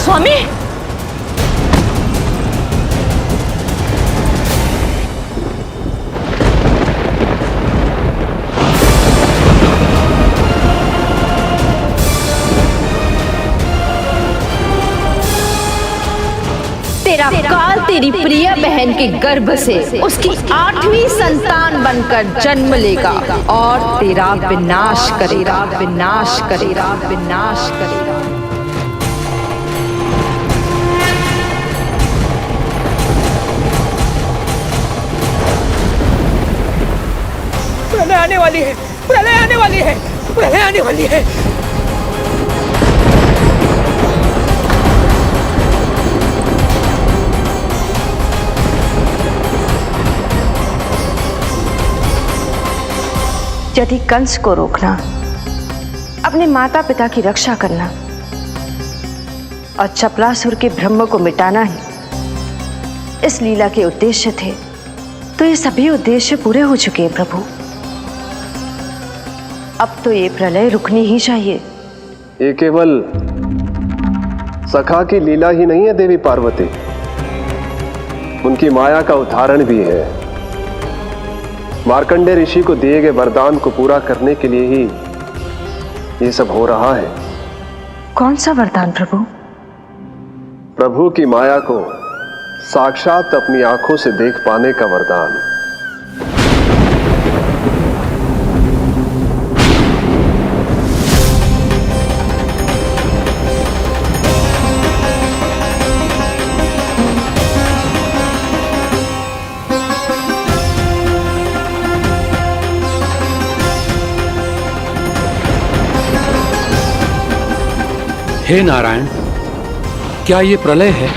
Speaker 8: स्वामी,
Speaker 17: तेरा काल तेरी प्रिय बहन के गर्भ से उसकी 8वीं संतान बनकर जन्म लेगा और तेरा विनाश करेगा, विनाश करेगा, विनाश करेगा।
Speaker 15: वाली है, प्रलय आने वाली है, प्रलय आने वाली है।
Speaker 14: यदि कंस को रोकना, अपने माता पिता की रक्षा करना और चपलासुर के ब्रह्म को मिटाना ही इस लीला के उद्देश्य थे, तो ये सभी उद्देश्य पूरे हो चुके हैं प्रभु। अब तो ये प्रलय रुकनी ही चाहिए।
Speaker 13: ये केवल सखा की लीला ही नहीं है देवी पार्वती, उनकी माया का उदाहरण भी है। मार्कंडेय ऋषि को दिए गए वरदान को पूरा करने के लिए ही ये सब हो रहा है।
Speaker 14: कौन सा वरदान प्रभु?
Speaker 13: प्रभु की माया को साक्षात अपनी आंखों से देख पाने का वरदान।
Speaker 3: हे नारायण, क्या ये प्रलय है?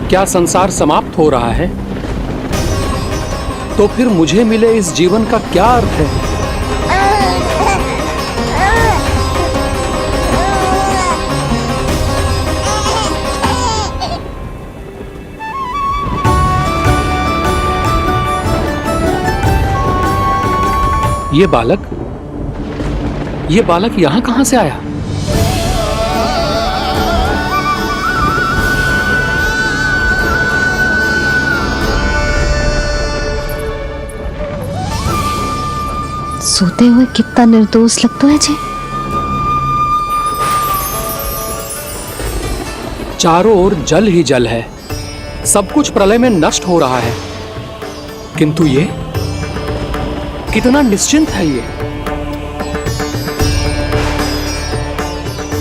Speaker 3: क्या संसार समाप्त हो रहा है? तो फिर मुझे मिले इस जीवन का क्या अर्थ है? ये बालक यहां कहां से आया?
Speaker 5: सोते हुए कितना निर्दोष लगता है जी।
Speaker 3: चारों ओर जल ही जल है, सब कुछ प्रलय में नष्ट हो रहा है, किंतु ये कितना निश्चिंत है ये।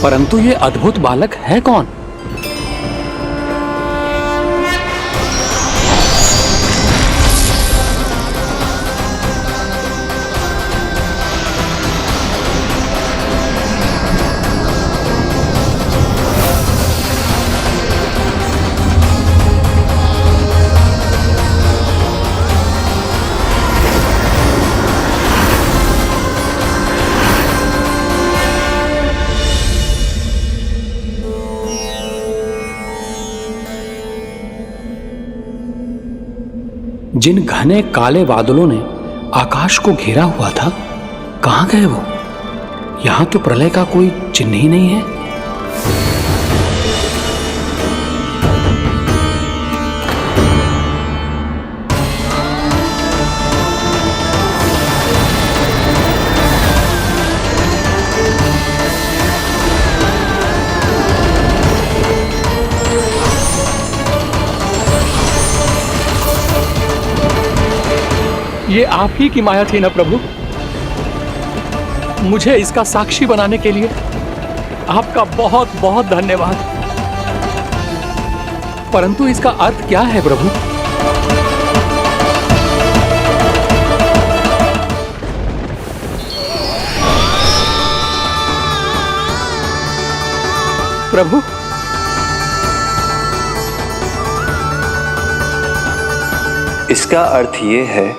Speaker 3: परंतु ये अद्भुत बालक है कौन? जिन घने काले बादलों ने आकाश को घेरा हुआ था, कहां गए वो? यहां तो प्रलय का कोई चिन्ह ही नहीं है। ये आप ही की माया थी ना प्रभु? मुझे इसका साक्षी बनाने के लिए आपका बहुत बहुत धन्यवाद। परंतु इसका अर्थ क्या है प्रभु? प्रभु,
Speaker 18: इसका अर्थ ये है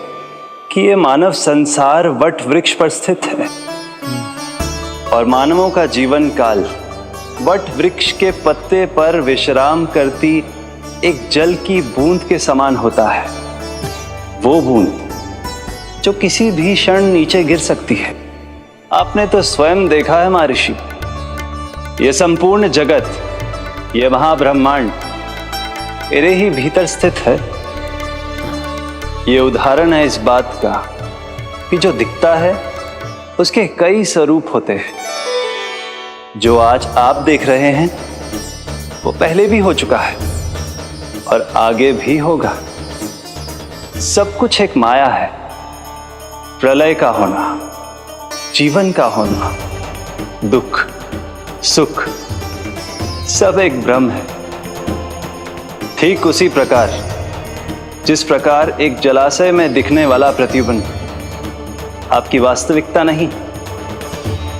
Speaker 18: कि ये मानव संसार वट वृक्ष पर स्थित है और मानवों का जीवन काल वट वृक्ष के पत्ते पर विश्राम करती एक जल की बूंद के समान होता है। वो बूंद जो किसी भी क्षण नीचे गिर सकती है। आपने तो स्वयं देखा है महर्षि, ये संपूर्ण जगत, ये महाब्रह्मांड मेरे ही भीतर स्थित है। ये उदाहरण है इस बात का कि जो दिखता है उसके कई स्वरूप होते हैं। जो आज आप देख रहे हैं वो पहले भी हो चुका है और आगे भी होगा। सब कुछ एक माया है। प्रलय का होना, जीवन का होना, दुख, सुख, सब एक भ्रम है। ठीक उसी प्रकार जिस प्रकार एक जलाशय में दिखने वाला प्रतिबिंब आपकी वास्तविकता नहीं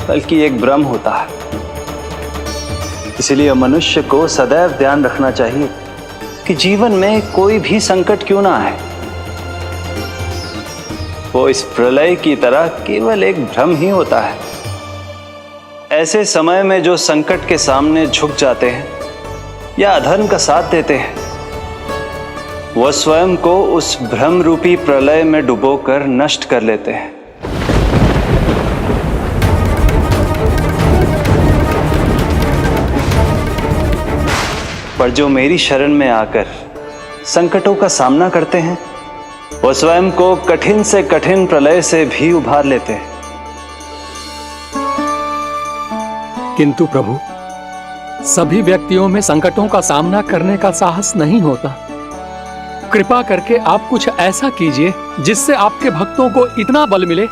Speaker 18: बल्कि एक भ्रम होता है। इसलिए मनुष्य को सदैव ध्यान रखना चाहिए कि जीवन में कोई भी संकट क्यों ना आए, वो इस प्रलय की तरह केवल एक भ्रम ही होता है। ऐसे समय में जो संकट के सामने झुक जाते हैं या अधर्म का साथ देते हैं, वो स्वयं को उस भ्रम रूपी प्रलय में डुबोकर नष्ट कर लेते हैं। पर जो मेरी शरण में आकर संकटों का सामना करते हैं, वो स्वयं को कठिन से कठिन प्रलय से भी उभार लेते हैं।
Speaker 19: किंतु प्रभु, सभी व्यक्तियों में संकटों का सामना करने का साहस नहीं होता। कृपा करके आप कुछ ऐसा कीजिए जिससे आपके भक्तों को इतना बल मिले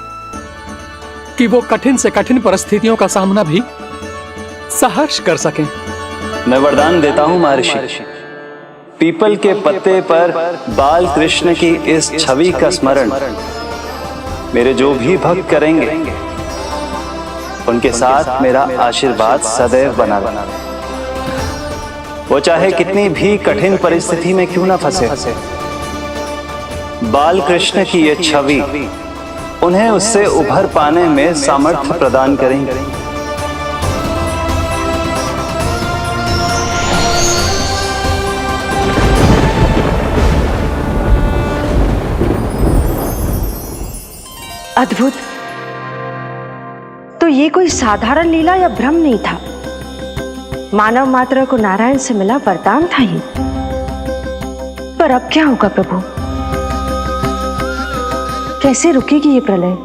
Speaker 19: कि वो कठिन से कठिन परिस्थितियों का सामना भी सहर्ष कर सकें।
Speaker 18: मैं वरदान देता हूं महर्षि, पीपल के पत्ते पर बाल कृष्ण की इस छवि का स्मरण मेरे जो भी भक्त करेंगे, उनके साथ मेरा आशीर्वाद सदैव बना रहना। वो चाहे कितनी भी कठिन परिस्थिति में क्यों ना फंसे, बाल कृष्ण की ये छवि उन्हें उससे उभर पाने में सामर्थ्य प्रदान करेंगे।
Speaker 14: अद्भुत। तो ये कोई साधारण लीला या भ्रम नहीं था, मानव मात्र को नारायण से मिला वरदान था ये। पर अब क्या होगा प्रभु? कैसे रुकेगी ये प्रलय?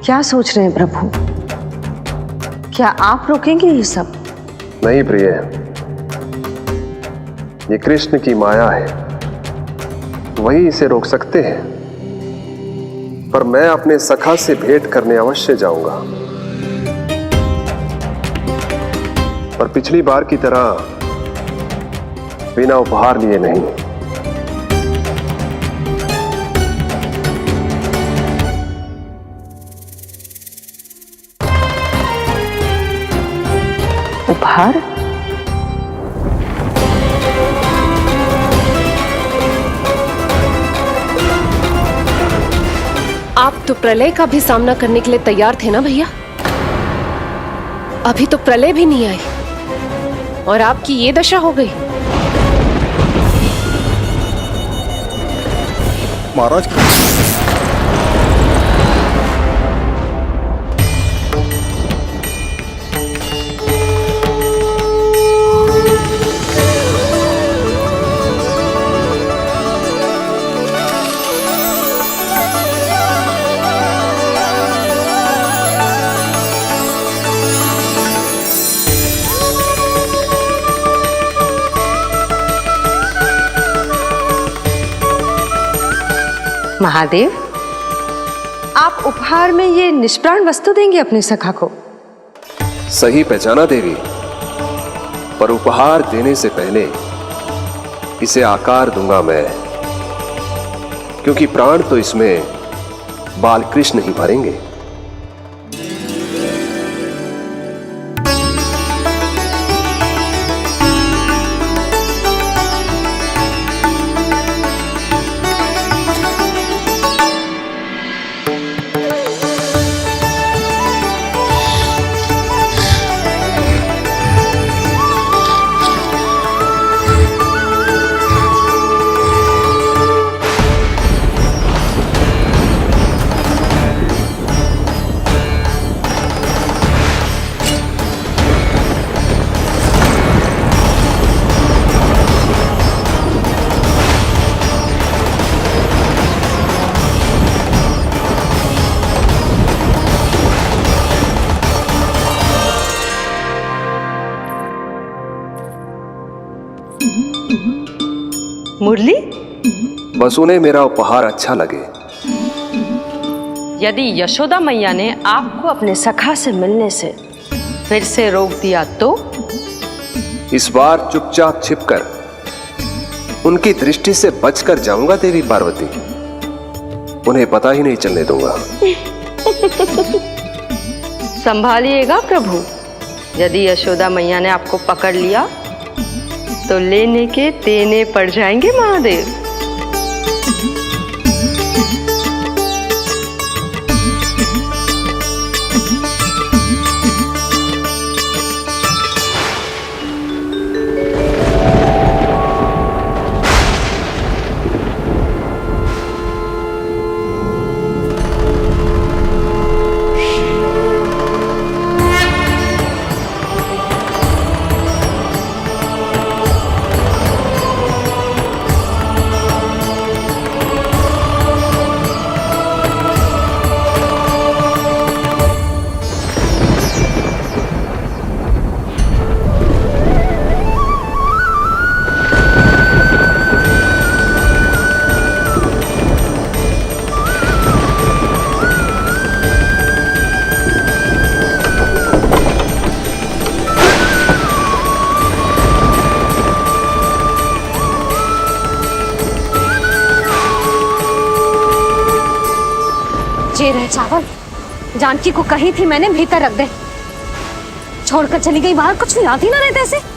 Speaker 14: क्या सोच रहे हैं प्रभु? क्या आप रोकेंगे ये सब?
Speaker 13: नहीं प्रिय, ये कृष्ण की माया है, वही इसे रोक सकते हैं। पर मैं अपने सखा से भेंट करने अवश्य जाऊंगा। पर पिछली बार की तरह बिना उपहार लिए नहीं।
Speaker 14: उपहार?
Speaker 8: आप तो प्रलय का भी सामना करने के लिए तैयार थे ना भैया? अभी तो प्रलय भी नहीं आई और आपकी ये दशा हो गई।
Speaker 10: महाराज,
Speaker 14: महादेव, आप उपहार में ये निष्प्राण वस्तु देंगे अपने सखा को?
Speaker 13: सही पहचाना देवी, पर उपहार देने से पहले इसे आकार दूंगा मैं, क्योंकि प्राण तो इसमें बाल कृष्ण ही भरेंगे।
Speaker 14: मुरली?
Speaker 13: बस उन्हें मेरा उपहार अच्छा लगे,
Speaker 14: यदि यशोदा मैया ने आपको अपने सखा से मिलने से फिर से रोक दिया तो?
Speaker 13: इस बार चुपचाप छिपकर उनकी दृष्टि से बचकर जाऊंगा देवी पार्वती। उन्हें पता ही नहीं चलने दूंगा।
Speaker 14: संभालिएगा प्रभु, यदि यशोदा मैया ने आपको पकड़ लिया तो लेने के देने पड़ जाएंगे महादेव।
Speaker 5: जे रहे चावल, जानकी को कही थी मैंने भीतर रख दे, छोड़कर चली गई बाहर, कुछ याद ही ना रहते ऐसे।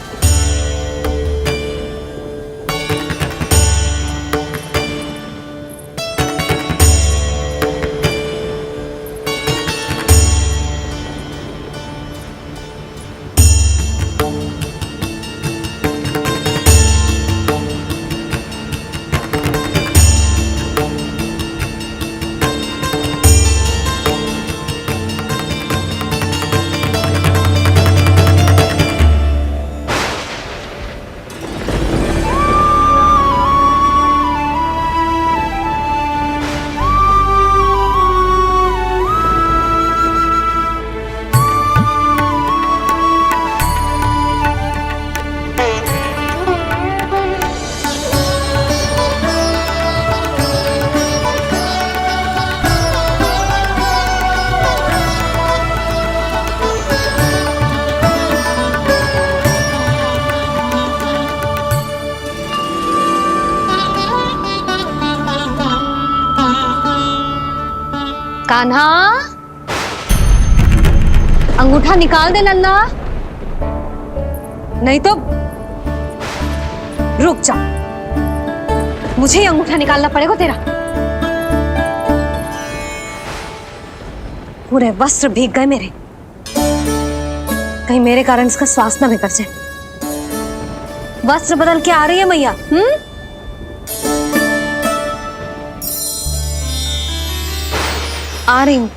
Speaker 5: कान्हा, अंगूठा निकाल दे लल्ला, नहीं तो रुक जा, मुझे ही अंगूठा निकालना पड़ेगा तेरा। पूरे वस्त्र भीग गए मेरे, कहीं मेरे कारण इसका श्वास ना बिगड़ जाए। वस्त्र बदल के आ रही है मैया। आ रही हूं।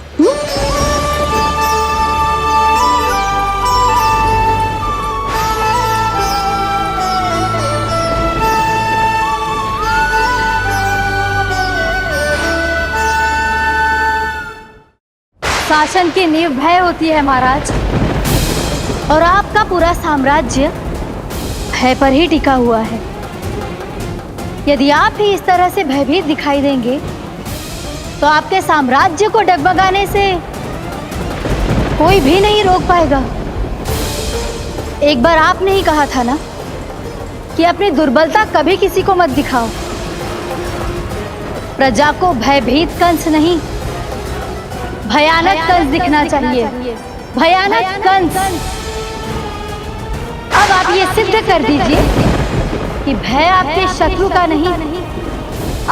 Speaker 1: शासन की नींव भय होती है महाराज, और आपका पूरा साम्राज्य भय पर ही टिका हुआ है। यदि आप ही इस तरह से भयभीत दिखाई देंगे तो आपके साम्राज्य को डगमगाने से कोई भी नहीं रोक पाएगा। एक बार आपने ही कहा था ना कि अपनी दुर्बलता कभी किसी को मत दिखाओ। प्रजा को भयभीत कंस नहीं, भयानक कंस दिखना चाहिए, भयानक कंस। अब आप ये सिद्ध कर दीजिए कि भय आपके शत्रु का नहीं,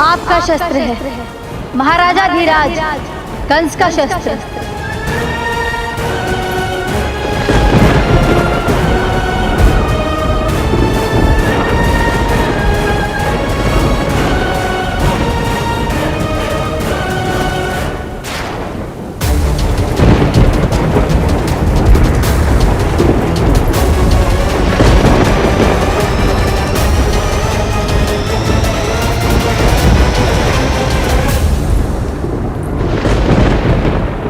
Speaker 1: आपका शस्त्र है, महाराजा धीराज, कंस का शस्त्र।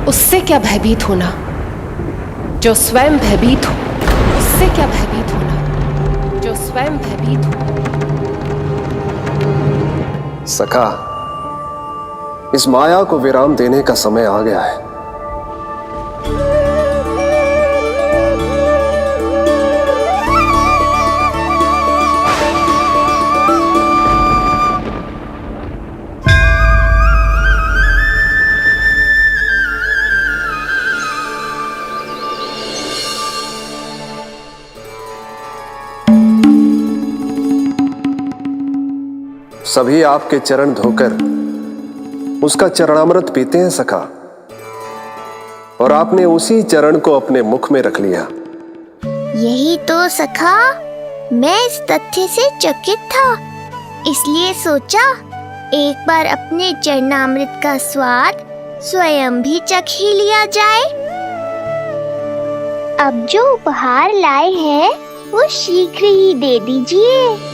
Speaker 8: उससे क्या भयभीत होना जो स्वयं भयभीत हो, उससे क्या भयभीत होना जो स्वयं भयभीत हो।
Speaker 13: सखा, इस माया को विराम देने का समय आ गया है। सभी आपके चरण धोकर उसका चरणामृत पीते हैं सखा, और आपने उसी चरण को अपने मुख में रख लिया।
Speaker 6: यही तो सखा, मैं इस तथ्य से चकित था, इसलिए सोचा एक बार अपने चरणामृत का स्वाद स्वयं भी चख ही लिया जाए। अब जो उपहार लाए हैं वो शीघ्र ही दे दीजिए।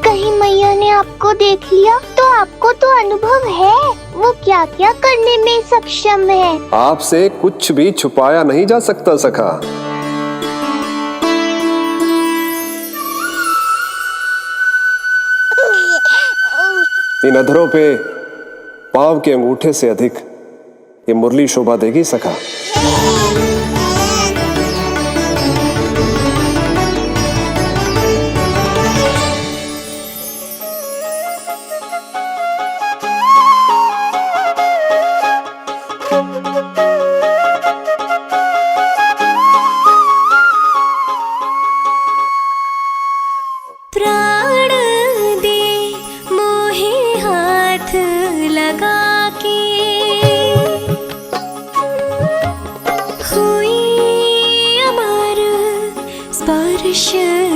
Speaker 6: कहीं मैया ने आपको देख लिया तो आपको तो अनुभव है वो क्या क्या करने में सक्षम है।
Speaker 13: आपसे कुछ भी छुपाया नहीं जा सकता सखा। इन अधरों पे पांव के अंगूठे से अधिक ये मुरली शोभा देगी सखा।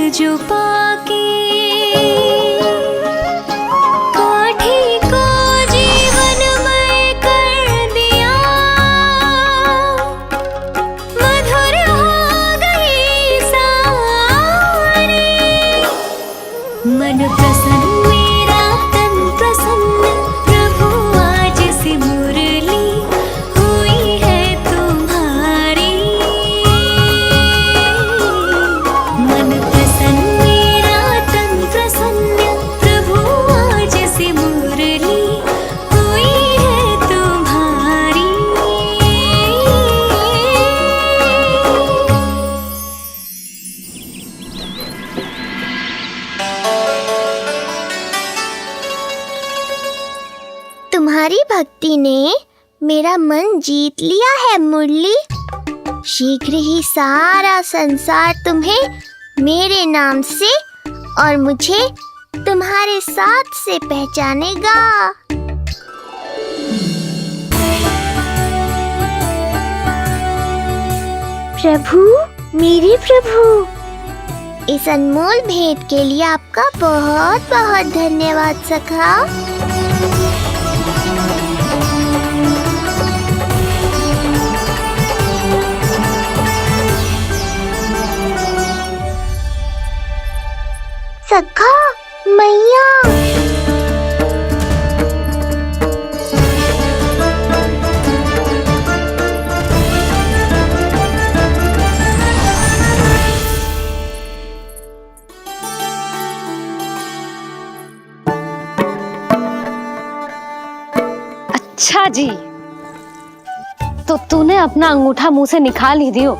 Speaker 20: जो पाके काठी को जीवनमय कर दिया, मधुर हो गई सारी। मन प्रसन्न मेरा तन प्रसन्न, प्रभु आज से मुरली हुई है तुम्हारी। मन
Speaker 6: तुम्हारी भक्ति ने मेरा मन जीत लिया है मुरली। शीघ्र ही सारा संसार तुम्हें मेरे नाम से और मुझे तुम्हारे साथ से पहचानेगा। प्रभु, मेरे प्रभु, इस अनमोल भेंट के लिए आपका बहुत बहुत धन्यवाद सखा। सखा, मैया,
Speaker 5: अच्छा जी, तो तूने अपना अंगूठा मुंह से निकाल ही दियो।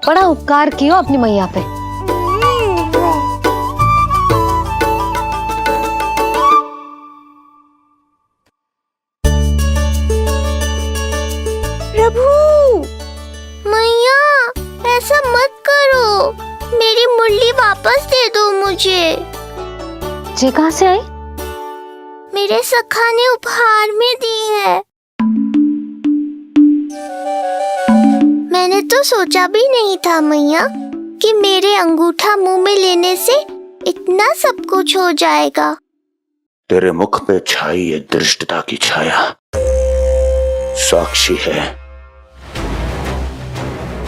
Speaker 5: बड़ा उपकार कियो अपनी मैया पे।
Speaker 6: प्रभु, मैया, ऐसा मत करो, मेरी मुरली वापस दे दो मुझे।
Speaker 5: ये कहाँ से आई?
Speaker 6: मेरे सखा ने उपहार में दी है। मैंने तो सोचा भी नहीं था मैया कि मेरे अंगूठा मुंह में लेने से इतना सब कुछ हो जाएगा।
Speaker 12: तेरे मुख पे छाई ये दृष्टता की छाया साक्षी है।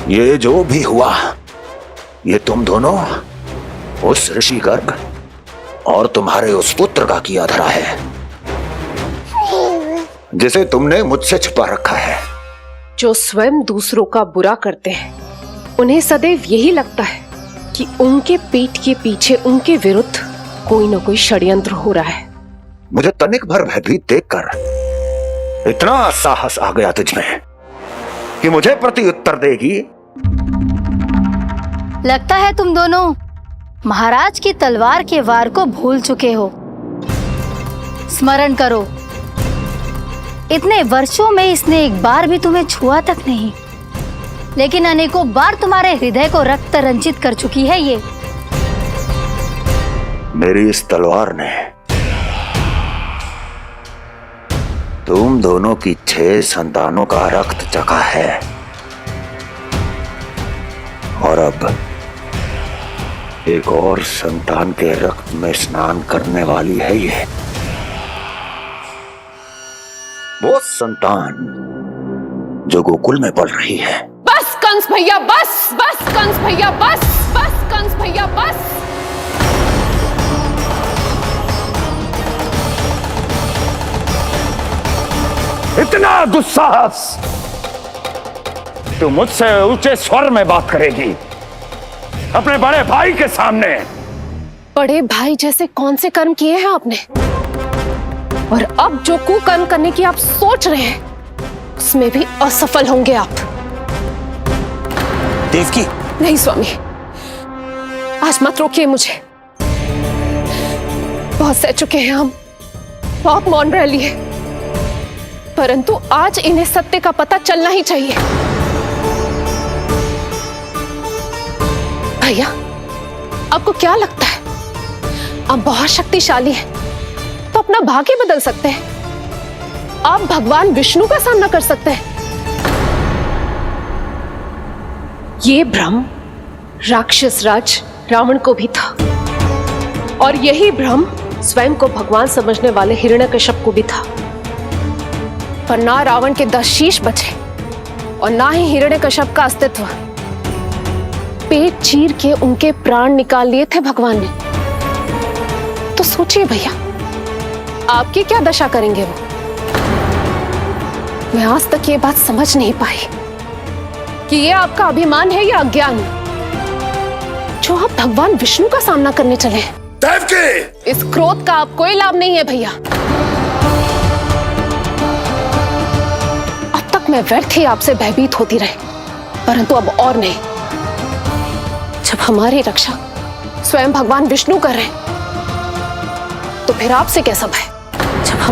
Speaker 12: ये जो भी हुआ, ये तुम दोनों उस ऋषि गर्ग और तुम्हारे उस पुत्र का किया धरा है, जिसे तुमने मुझसे छुपा रखा है।
Speaker 8: जो स्वयं दूसरों का बुरा करते हैं, उन्हें सदैव यही लगता है कि उनके पीठ के पीछे उनके विरुद्ध कोई ना कोई षड्यंत्र हो रहा है।
Speaker 12: मुझे तनिक भर भयभीत देखकर इतना साहस आ गया तुझमें कि मुझे प्रत्युत्तर देगी।
Speaker 1: लगता है तुम दोनों महाराज की तलवार के वार को भूल चुके हो। स्मरण करो, इतने वर्षों में इसने एक बार भी तुम्हें छुआ तक नहीं, लेकिन अनेकों बार तुम्हारे हृदय को रक्त रंजित कर चुकी है ये।
Speaker 12: मेरी इस तलवार ने तुम दोनों की 6 संतानों का रक्त चखा है और अब एक और संतान के रक्त में स्नान करने वाली है ये। वो संतान जो गोकुल में पल रही है।
Speaker 8: बस कंस भैया बस, बस कंस भैया बस, बस कंस भैया बस।
Speaker 12: इतना दुस्साहस! तू मुझसे ऊंचे स्वर में बात करेगी अपने बड़े भाई के सामने?
Speaker 8: बड़े भाई जैसे कौन से कर्म किए हैं आपने? और अब जो कुकर्म करने की आप सोच रहे हैं उसमें भी असफल होंगे आप।
Speaker 16: देवकी,
Speaker 8: नहीं स्वामी, आज मत रोकिए मुझे। बहुत सह चुके हैं हम, आप मौन रह लिए, परंतु आज इन्हें सत्य का पता चलना ही चाहिए। भैया, आपको क्या लगता है आप बहुत शक्तिशाली हैं तो अपना भाग्य बदल सकते हैं? आप भगवान विष्णु का सामना कर सकते हैं। ये भ्रम राक्षस राज रावण को भी था और यही भ्रम स्वयं को भगवान समझने वाले हिरण्यकश्यप को भी था। पर ना रावण के 10 शीश बचे और ना ही हिरण्यकश्यप का अस्तित्व। पेट चीर के उनके प्राण निकाल लिए थे भगवान ने। तो सोचिए भैया, आपकी क्या दशा करेंगे वो? मैं आज तक ये बात समझ नहीं पाई कि ये आपका अभिमान है या अज्ञान, जो आप भगवान विष्णु का सामना करने चले हैं। देवकी! इस क्रोध का आप कोई लाभ नहीं है भैया। अब तक मैं व्यर्थ ही आपसे भयभीत होती रही, परंतु अब और नहीं। जब हमारी रक्षा स्वयं भगवान विष्णु कर रहे हैं, तो फिर आपसे कैसा भय?